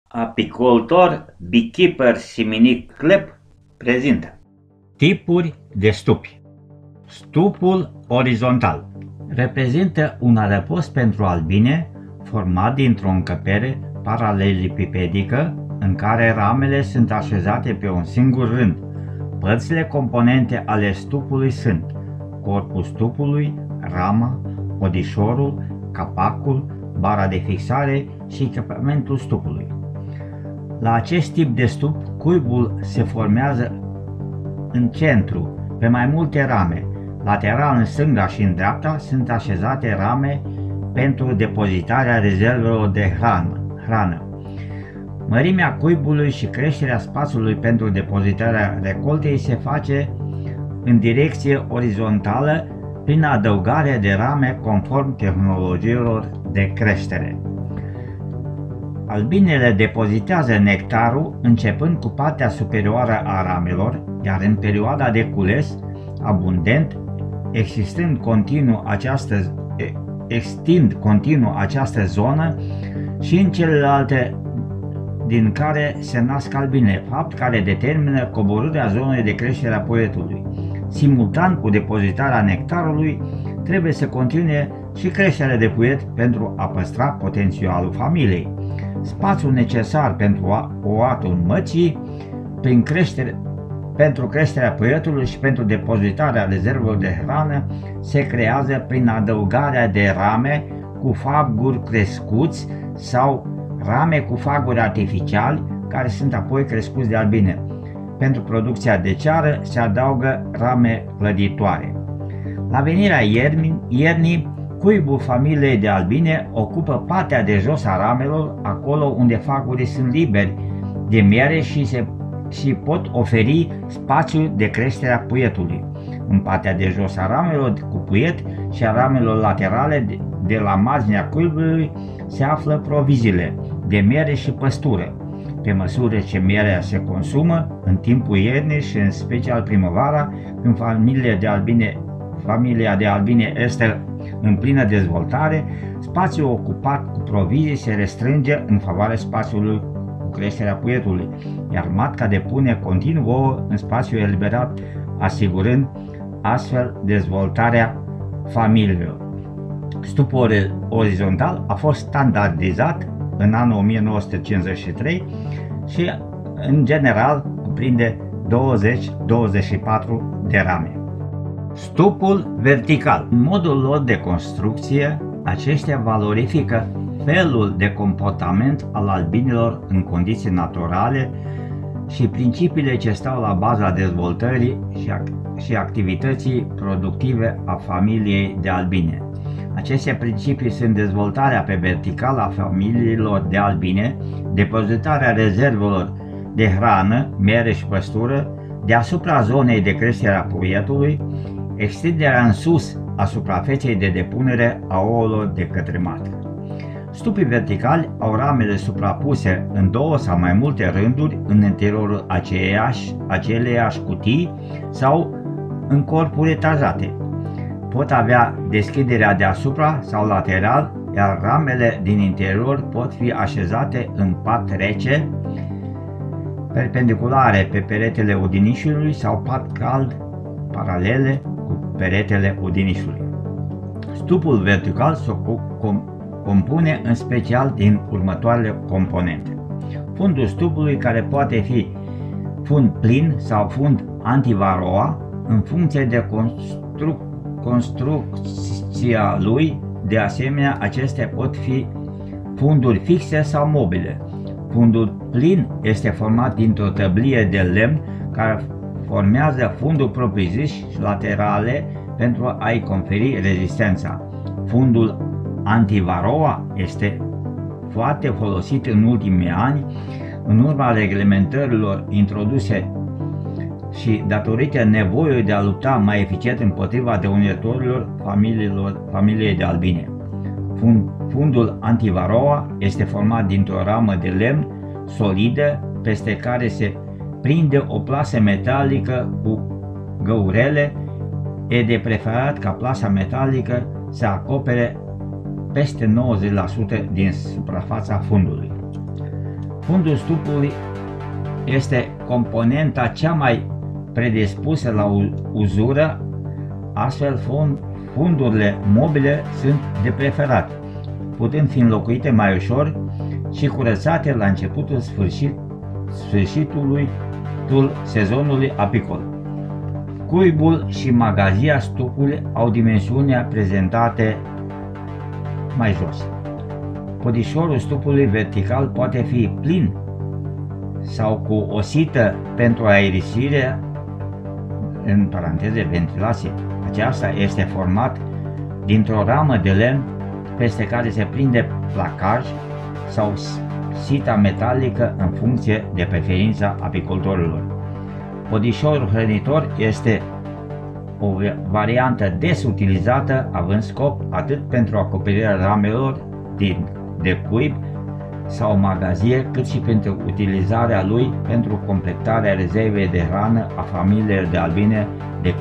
Apicultor Beekeeper Siminic Club prezintă tipuri de stupi. Stupul orizontal reprezintă un adăpost pentru albine format dintr-o încăpere paralelipipedică în care ramele sunt așezate pe un singur rând. Părțile componente ale stupului sunt corpul stupului, rama, odișorul, capacul, bara de fixare și echipamentul stupului. La acest tip de stup, cuibul se formează în centru, pe mai multe rame. Lateral în stânga și în dreapta sunt așezate rame pentru depozitarea rezervelor de hrană. Mărimea cuibului și creșterea spațiului pentru depozitarea recoltei se face în direcție orizontală prin adăugarea de rame conform tehnologiilor de creștere. Albinele depozitează nectarul începând cu partea superioară a ramelor, iar în perioada de cules, abundent, extind continuu această zonă și în celelalte din care se nasc albine, fapt care determină coborârea zonei de creștere a puietului. Simultan cu depozitarea nectarului, trebuie să continue și creșterea de puiet pentru a păstra potențialul familiei. Spațiul necesar pentru oatul măcii pentru creșterea puietului și pentru depozitarea rezervelor de hrană se creează prin adăugarea de rame cu faguri crescuți sau rame cu faguri artificiali care sunt apoi crescuți de albine. Pentru producția de ceară se adaugă rame plăditoare. La venirea iernii, cuibul familiei de albine ocupă partea de jos a ramelor, acolo unde fagurii sunt liberi de miere și pot oferi spațiu de creștere a puietului. În partea de jos a ramelor cu puiet și a ramelor laterale de la marginea cuibului se află proviziile de miere și păstură. Pe măsură ce mierea se consumă, în timpul iernii și în special primăvara, când familia de albine este în plină dezvoltare, spațiul ocupat cu provizii se restrânge în favoarea spațiului cu creșterea puietului, iar matca depune continuu ouă în spațiul eliberat, asigurând astfel dezvoltarea familiilor. Stupul orizontal a fost standardizat în anul 1953 și în general cuprinde 20-24 de rame. Stupul vertical. În modul lor de construcție, aceștia valorifică felul de comportament al albinelor în condiții naturale și principiile ce stau la baza dezvoltării și activității productive a familiei de albine. Aceste principii sunt dezvoltarea pe verticală a familiilor de albine, depozitarea rezervelor de hrană, miere și păstură deasupra zonei de creștere a puietului, extinderea în sus a suprafeței de depunere a ouălor de către matcă. Stupii verticali au ramele suprapuse în două sau mai multe rânduri în interiorul aceleiași cutii sau în corpuri etajate. Pot avea deschiderea deasupra sau lateral, iar ramele din interior pot fi așezate în pat rece, perpendiculare pe peretele odinișului sau pat cald, paralele cu peretele odinișului. Stupul vertical se compune în special din următoarele componente. Fundul stupului, care poate fi fund plin sau fund antivaroa în funcție de construcția lui. De asemenea, acestea pot fi funduri fixe sau mobile. Fundul plin este format dintr-o tăblie de lemn care formează fundul propriu-zis și laterale pentru a-i conferi rezistența. Fundul antivaroa este foarte folosit în ultimii ani în urma reglementărilor introduse și datorită nevoii de a lupta mai eficient împotriva dăunătorilor familiei de albine. Fundul antivaroa este format dintr-o ramă de lemn solidă peste care se prinde o plasă metalică cu găurele. E de preferat ca plasa metalică să acopere peste 90% din suprafața fundului. Fundul stupului este componenta cea mai predispusă la uzură, astfel fundurile mobile sunt de preferat, putând fi înlocuite mai ușor și curățate la începutul sfârșitului sezonului apicol. Cuibul și magazia stupului au dimensiunea prezentate mai jos. Podișorul stupului vertical poate fi plin sau cu o sită pentru aerisire, în paranteze ventilație. Aceasta este format dintr-o ramă de lemn peste care se prinde placaj sau sita metalică în funcție de preferința apicultorilor. Podișorul hrănitor este o variantă des utilizată, având scop atât pentru acoperirea ramelor de cuib sau magazie, cât și pentru utilizarea lui pentru completarea rezervei de hrană a familiilor de albine de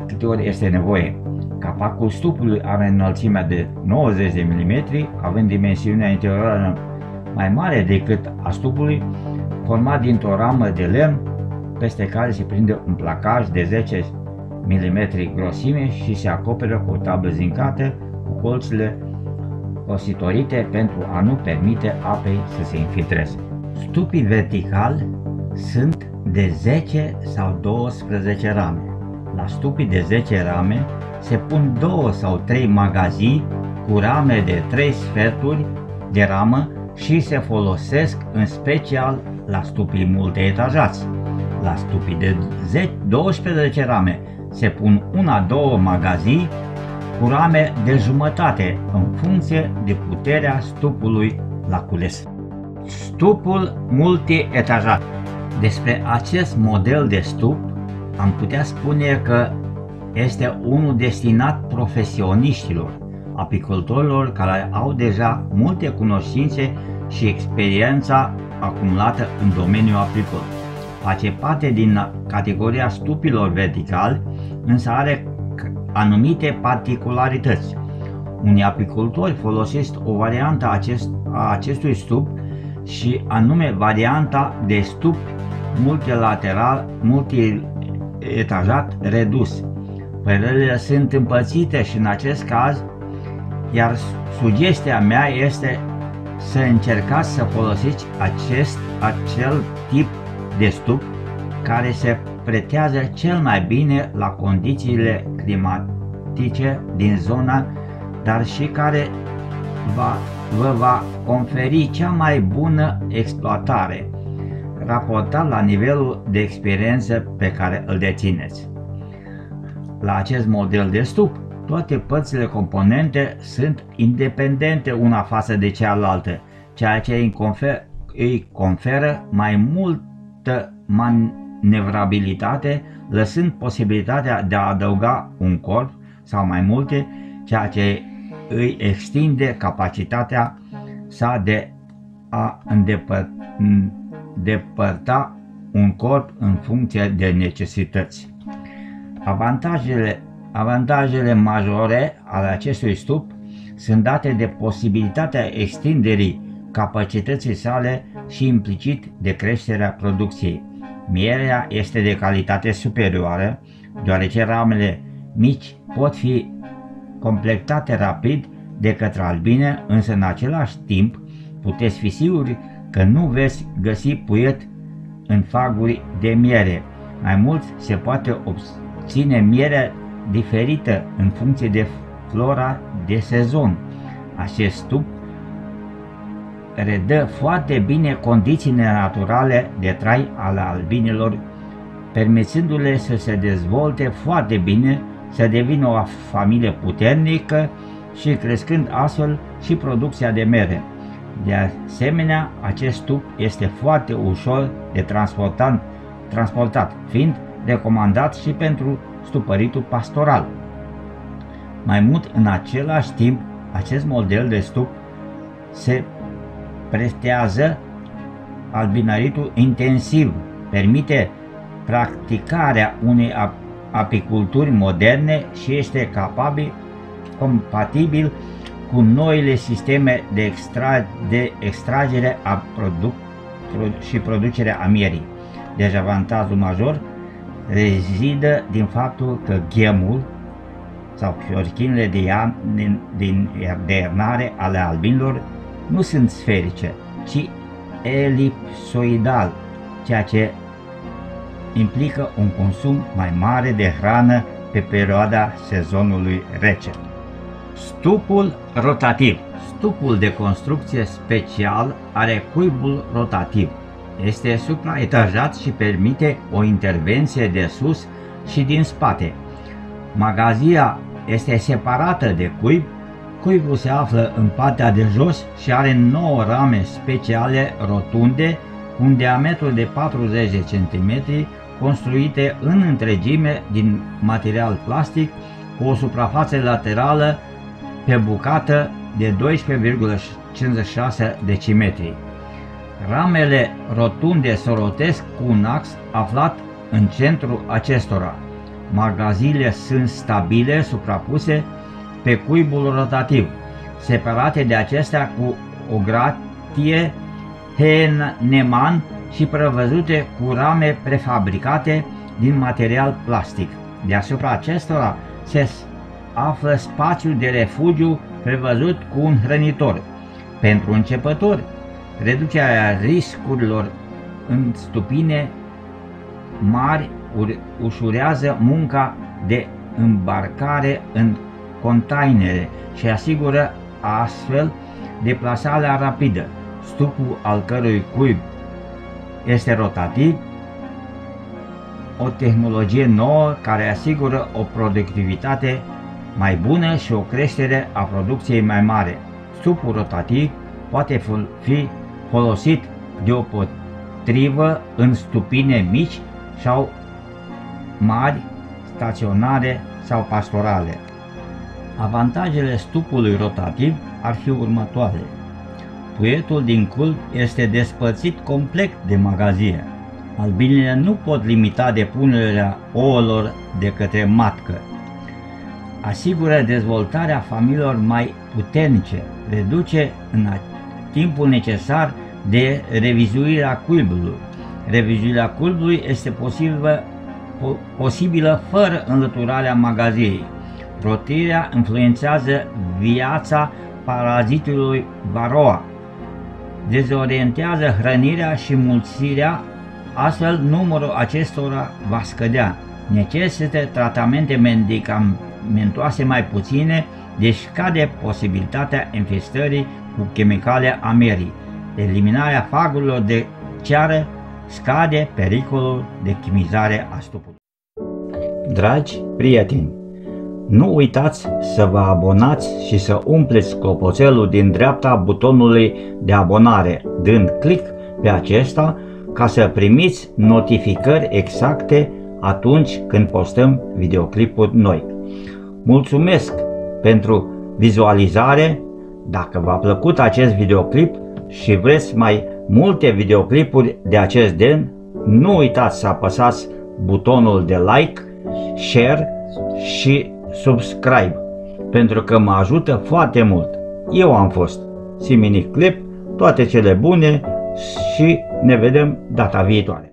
câte ori este nevoie. Capacul stupului are înălțimea de 90 de mm, având dimensiunea interioară mai mare decât a stupului, format dintr-o ramă de lemn peste care se prinde un placaj de 10 mm grosime și se acoperă cu o tablă zincată cu colțile cositorite pentru a nu permite apei să se infiltreze. Stupii verticali sunt de 10 sau 12 rame. La stupii de 10 rame se pun 2 sau 3 magazii cu rame de 3 sferturi de ramă și se folosesc în special la stupii multe etajați. La stupii de 12 rame se pun 1-2 magazii cu rame de jumătate în funcție de puterea stupului la cules. Stupul multi-etajat. Despre acest model de stup am putea spune că este unul destinat profesioniștilor, apicultorilor care au deja multe cunoștințe și experiența acumulată în domeniul apicol. Face parte din categoria stupilor verticali, însă are anumite particularități. Unii apicultori folosesc o variantă a acestui stup și anume varianta de stup multilateral, multietajat redus. Părerile sunt împărțite și în acest caz, iar sugestia mea este să încercați să folosiți acel tip de stup care se pretează cel mai bine la condițiile climatice din zona, dar și care vă va conferi cea mai bună exploatare, raportat la nivelul de experiență pe care îl dețineți. La acest model de stup, toate părțile componente sunt independente una față de cealaltă, ceea ce îi conferă mai multă manevrabilitate, lăsând posibilitatea de a adăuga un corp sau mai multe, ceea ce îi extinde capacitatea sa de a îndepărta un corp în funcție de necesități. Avantajele majore ale acestui stup sunt date de posibilitatea extinderii capacității sale și implicit de creșterea producției. Mierea este de calitate superioară, deoarece ramele mici pot fi completate rapid de către albine, însă în același timp puteți fi siguri că nu veți găsi puiet în faguri de miere. Mai mult, se poate obține miere diferită în funcție de flora de sezon. Acest stup redă foarte bine condițiile naturale de trai ale albinelor, permițându-le să se dezvolte foarte bine, să devină o familie puternică și crescând astfel și producția de mere. De asemenea, acest stup este foarte ușor de transportat, fiind recomandat și pentru stupăritul pastoral. Mai mult, în același timp, acest model de stup se pretează albinăritul intensiv, permite practicarea unei apiculturi moderne și este compatibil cu noile sisteme de extragere și producerea a mierii. Dezavantajul major rezidă din faptul că ghemul sau fiorichinele de iernare ale albinilor nu sunt sferice, ci elipsoidal, ceea ce implică un consum mai mare de hrană pe perioada sezonului rece. Stupul rotativ. Stupul de construcție special are cuibul rotativ. Este supraetajat și permite o intervenție de sus și din spate. Magazia este separată de cuib. Cuibul se află în partea de jos și are 9 rame speciale rotunde cu un diametru de 40 de cm, construite în întregime din material plastic, cu o suprafață laterală pe bucată de 12,56 decimetri. Ramele rotunde se rotesc cu un ax aflat în centrul acestora. Magaziile sunt stabile, suprapuse pe cuibul rotativ, separate de acestea cu o gratie Heinemann și prevăzute cu rame prefabricate din material plastic. Deasupra acestora se află spațiul de refugiu prevăzut cu un hrănitor. Pentru începători, reducerea riscurilor în stupine mari ușurează munca de îmbarcare în containere și asigură astfel deplasarea rapidă. Stupul al cărui cuib este rotativ, o tehnologie nouă care asigură o productivitate mai bună și o creștere a producției mai mare. Stupul rotativ poate fi folosit deopotrivă în stupine mici sau mari, staționare sau pastorale. Avantajele stupului rotativ ar fi următoare. Puietul din culb este despărțit complet de magazie. Albinele nu pot limita depunerea ouălor de către matcă. Asigură dezvoltarea familiilor mai puternice, reduce în timpul necesar de revizuirea cuibului. Revizuirea cuibului este posibilă fără înlăturarea magaziei. Rotirea influențează viața parazitului varroa, dezorientează hrănirea și mulțirea, astfel numărul acestora va scădea. Necesită tratamente medicamentoase mai puține, deci scade posibilitatea infestării cu chimicale a mierii. Eliminarea fagurilor de ceară scade pericolul de chimizare a stupului. Dragi prieteni, nu uitați să vă abonați și să umpleți clopoțelul din dreapta butonului de abonare, dând click pe acesta ca să primiți notificări exacte atunci când postăm videoclipuri noi. Mulțumesc pentru vizualizare. Dacă v-a plăcut acest videoclip și vreți mai multe videoclipuri de acest gen, nu uitați să apăsați butonul de like, share și subscribe, pentru că mă ajută foarte mult. Eu am fost Siminic Clip, toate cele bune și ne vedem data viitoare.